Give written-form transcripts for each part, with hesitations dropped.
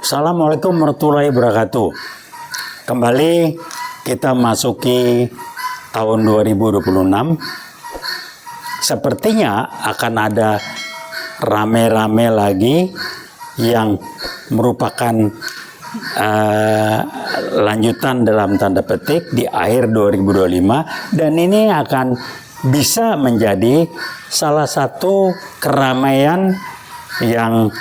Assalamualaikum warahmatullahi wabarakatuh. Kembali kita masuki tahun 2026. Sepertinya akan ada rame-rame lagi yang merupakan lanjutan dalam tanda petik di akhir 2025, dan ini akan bisa menjadi salah satu keramaian yang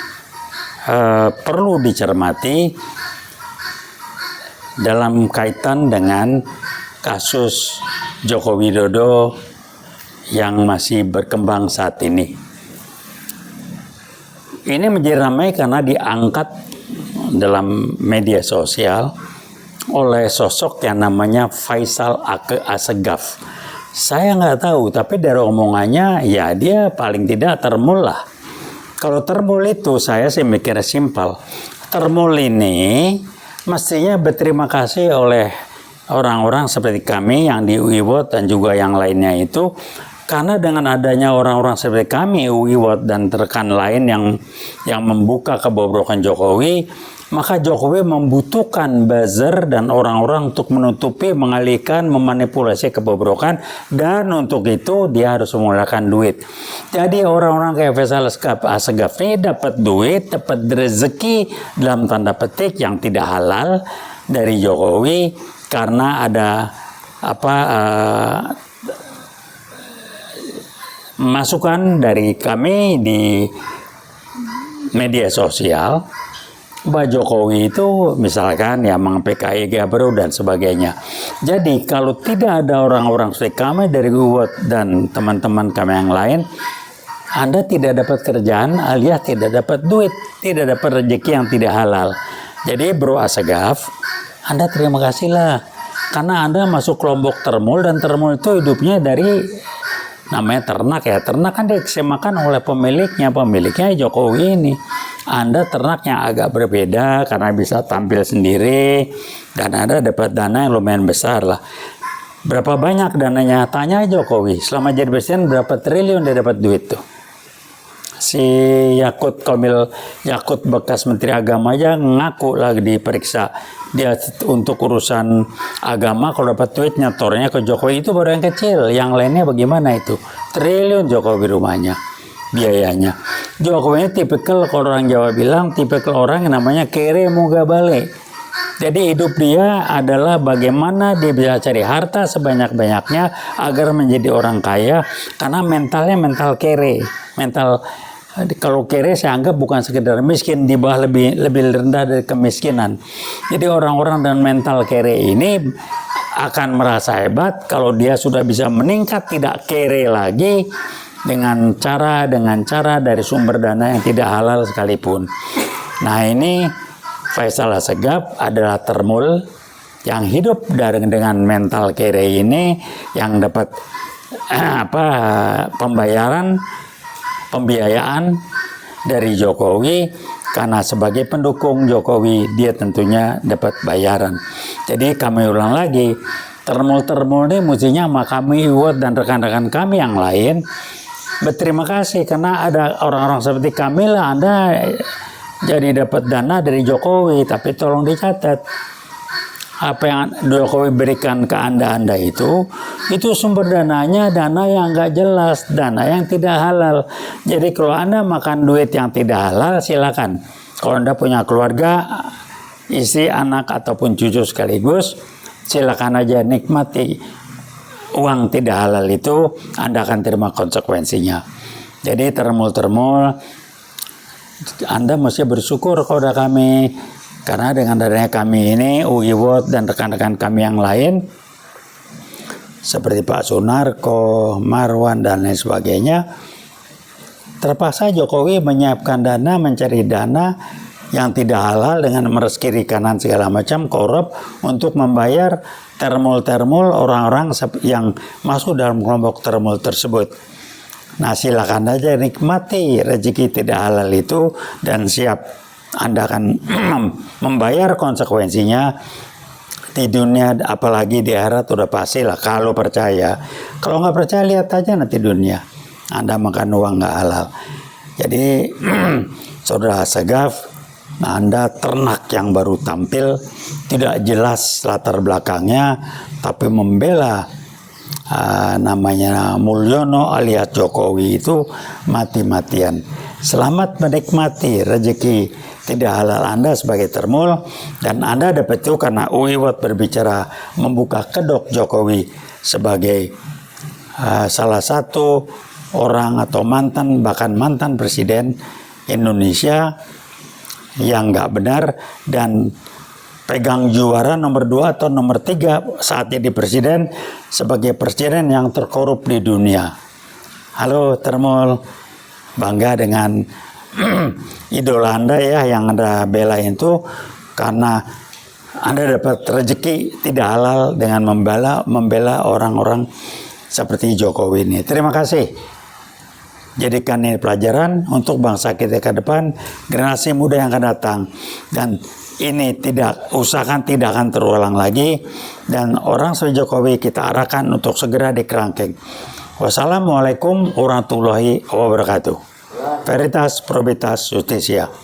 perlu dicermati dalam kaitan dengan kasus Joko Widodo yang masih berkembang saat ini. Ini menjadi ramai karena diangkat dalam media sosial oleh sosok yang namanya Faisal Assegaf. Saya nggak tahu, tapi dari omongannya ya dia paling tidak termul lah. Kalau termul itu saya sih mikirnya simpel. Termul ini mestinya berterima kasih oleh orang-orang seperti kami yang di UIWOT dan juga yang lainnya itu. Karena dengan adanya orang-orang seperti kami, UIWOT dan rekan lain yang membuka kebobrokan Jokowi, maka Jokowi membutuhkan buzzer dan orang-orang untuk menutupi, mengalihkan, memanipulasi kebobrokan, dan untuk itu dia harus menggunakan duit. Jadi orang-orang kayak Faisal Assegaf ini dapat duit, dapat rezeki dalam tanda petik yang tidak halal dari Jokowi karena ada masukan dari kami di media sosial bahwa Jokowi itu misalkan ya PKI Gabro dan sebagainya. Jadi kalau tidak ada orang-orang seperti kami dari UIWOT dan teman-teman kami yang lain, Anda tidak dapat kerjaan alias tidak dapat duit, tidak dapat rezeki yang tidak halal. Jadi Bro Assegaf, Anda terima kasihlah karena Anda masuk kelompok termul, dan termul itu hidupnya dari namanya ternak ya. Ternak kan disemakan oleh pemiliknya Jokowi ini. Anda ternak yang agak berbeda karena bisa tampil sendiri dan Anda dapat dana yang lumayan besar lah. Berapa banyak dananya? Tanya Jokowi. Selama jadi presiden berapa triliun dia dapat duit tuh? Si Yakut bekas Menteri Agama aja ngaku lagi diperiksa. Dia untuk urusan agama kalau dapat duit nyetornya ke Jokowi itu baru yang kecil. Yang lainnya bagaimana itu? Triliun Jokowi rumahnya, biayanya. Jokowi ini tipikal, kalau orang Jawa bilang, tipikal orang yang namanya kere muga bale. Jadi hidup dia adalah bagaimana dia bisa cari harta sebanyak-banyaknya agar menjadi orang kaya, karena mentalnya mental kere. Kalau kere saya anggap bukan sekedar miskin, di bawah lebih rendah dari kemiskinan. Jadi orang-orang dengan mental kere ini akan merasa hebat kalau dia sudah bisa meningkat, tidak kere lagi dengan cara dari sumber dana yang tidak halal sekalipun. Nah, ini Faisal Assegaf adalah termul yang hidup dengan mental kere ini, yang dapat pembiayaan dari Jokowi, karena sebagai pendukung Jokowi dia tentunya dapat bayaran. Jadi kami ulang lagi, termul ini mestinya sama kami UIWOT dan rekan-rekan kami yang lain berterima kasih karena ada orang-orang seperti kami lah. Anda jadi dapat dana dari Jokowi, tapi tolong dicatat apa yang Jokowi berikan ke Anda itu sumber dananya dana yang nggak jelas, dana yang tidak halal. Jadi kalau Anda makan duit yang tidak halal, silakan. Kalau Anda punya keluarga, istri, anak ataupun cucu sekaligus, silakan aja nikmati uang tidak halal itu. Anda akan terima konsekuensinya. Jadi termul Anda mesti bersyukur kepada kami, karena dengan adanya kami ini, UIWOT dan rekan-rekan kami yang lain seperti Pak Sunarko, Marwan dan lain sebagainya, terpaksa Jokowi menyiapkan dana, mencari dana yang tidak halal dengan meres kiri kanan segala macam, korup, untuk membayar termul orang-orang yang masuk dalam kelompok termul tersebut. Nah, silakan aja nikmati rezeki tidak halal itu dan siap Anda akan membayar konsekuensinya di dunia, apalagi di akhirat udah pasti lah kalau percaya. Kalau nggak percaya, lihat aja nanti dunia Anda makan uang nggak halal. Jadi Saudara Assegaf, Nah, Anda ternak yang baru tampil, tidak jelas latar belakangnya, tapi membela namanya Mulyono alias Jokowi itu mati-matian. Selamat menikmati rezeki tidak halal Anda sebagai termul, dan Anda dapat itu karena Uiwat berbicara membuka kedok Jokowi sebagai salah satu orang atau bahkan mantan presiden Indonesia yang nggak benar dan pegang juara nomor 2 atau nomor 3 saat jadi presiden sebagai presiden yang terkorup di dunia. Halo termul, bangga dengan idola Anda ya yang Anda bela itu, karena Anda dapat rezeki tidak halal dengan membela orang-orang seperti Jokowi ini. Terima kasih. Jadikan ini pelajaran untuk bangsa kita ke depan, generasi muda yang akan datang. Dan ini usahakan tidak akan terulang lagi. Dan orang seperti Jokowi kita arahkan untuk segera dikerangkeng. Wassalamualaikum warahmatullahi wabarakatuh. Veritas, Probitas, Justitia.